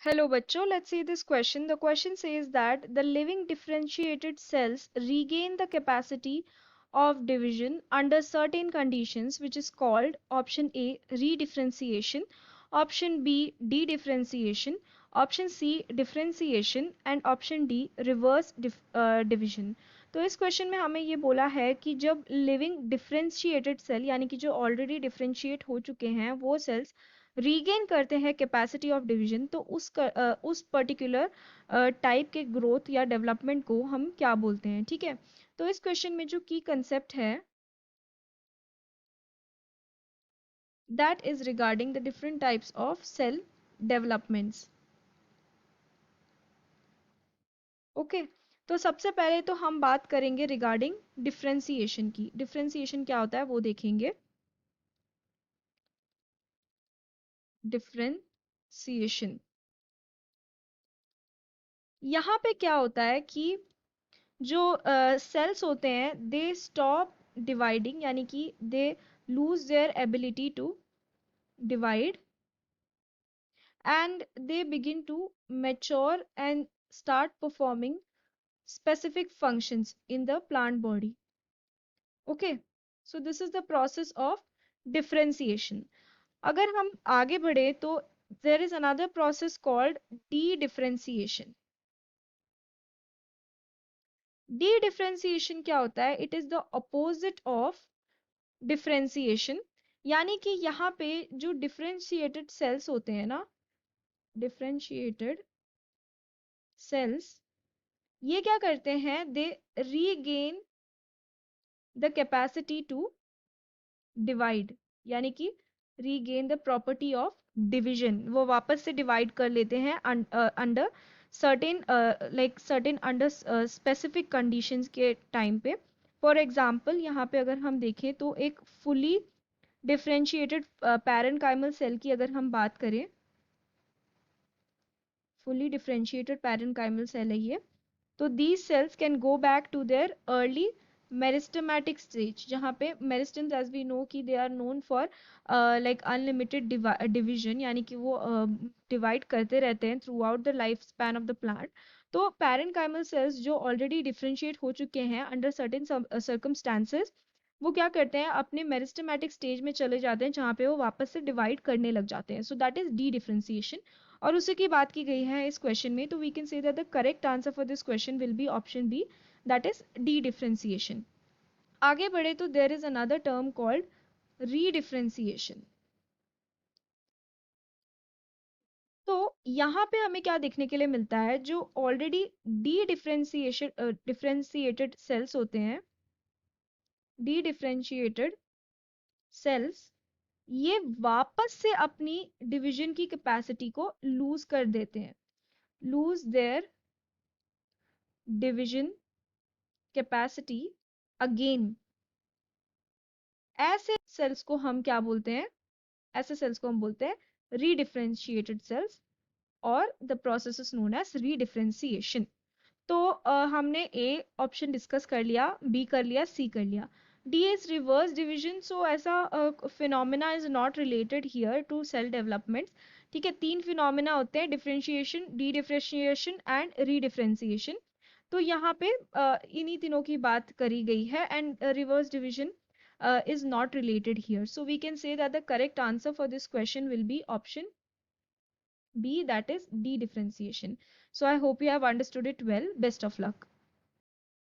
Hello bachcho, let's see this question. The question says that the living differentiated cells regain the capacity of division under certain conditions, which is called option A redifferentiation, option B dedifferentiation, option C differentiation and option D reverse division. तो इस question में हमें ये बोला है कि जब living differentiated cell यानी कि जो ऑलरेडी डिफरेंशिएट हो चुके हैं वो सेल्स रीगेन करते हैं कैपेसिटी ऑफ डिवीजन, तो उस पर्टिकुलर टाइप के ग्रोथ या डेवलपमेंट को हम क्या बोलते हैं। ठीक है, तो इस क्वेश्चन में जो की कंसेप्ट है that is regarding the different types of cell developments. Okay, तो सबसे पहले तो हम बात करेंगे रिगार्डिंग डिफरेंशिएशन की। डिफरेंशिएशन क्या होता है वो देखेंगे। डिफरेंशिएशन यहाँ पे क्या होता है कि जो सेल्स होते हैं दे स्टॉप डिवाइडिंग, यानी कि they lose their ability to divide and they begin to mature and start performing specific functions in the plant body. Okay, so this is the process of differentiation. अगर हम आगे बढ़े तो there is another process called de-differentiation. De-differentiation क्या होता है? It is the opposite of differentiation. यानी कि यहाँ पे जो differentiated cells होते हैं ना, differentiated cells ये क्या करते हैं? They regain the capacity to divide, यानी कि regain the property of division, वो वापस से डिवाइड कर लेते हैं under certain certain under specific conditions के टाइम पे। फॉर एग्जांपल यहाँ पे अगर हम देखें तो एक फुली डिफरेंशिएटेड पैरेनकाइमल सेल की अगर हम बात करें, फुली डिफरेंशिएटेड पैरेनकाइमल सेल है ये, तो these cells can go back to their early meristematic stage, जहाँ पे मेरिस्टम्स as we know कि they are known for like unlimited division, यानी कि वो डिवाइड करते रहते हैं through out the life span of the plant. तो पैरेनकाइमल सेल्स जो ऑलरेडी डिफरेंशिएट हो चुके हैं अंडर सर्टेन सर्कमस्टांसेस वो क्या करते हैं? अपने मेरिस्टेमेटिक स्टेज में चले जाते हैं जहाँ पे वो वापस से डिवाइड करने लग जाते हैं। So that is D differentiation और उसी की बात की गई है इस क्वेश्चन में। तो we can say that the correct answer for this question will be option B, that is dedifferentiation. आगे बढ़े तो there is another term called redifferentiation. तो यहाँ पे हमें क्या देखने के लिए मिलता है? जो already D differentiation differentiated sales होते हैं, डी डिफरेंशिएटेड सेल्स ये वापस से अपनी डिवीजन की कैपेसिटी को लूज कर देते हैं, lose their division capacity again. ऐसे सेल्स को हम क्या बोलते हैं? ऐसे सेल्स को हम बोलते हैं रीडिफरेंशिएटेड सेल्स और the process is known as redifferentiation. तो हमने ए ऑप्शन डिस्कस कर लिया, बी कर लिया, सी कर लिया। D is reverse division. So ऐसा phenomena is not related here to cell development. ठीक है, तीन फिनोमिना होते हैं, differentiation, dedifferentiation and redifferentiation. तो यहाँ पे इन्हीं तीनों की बात करी गई है and reverse division is not related here. So we can say that the correct answer for this question will be option B, that is D differentiation. So I hope you have understood it well. Best of luck.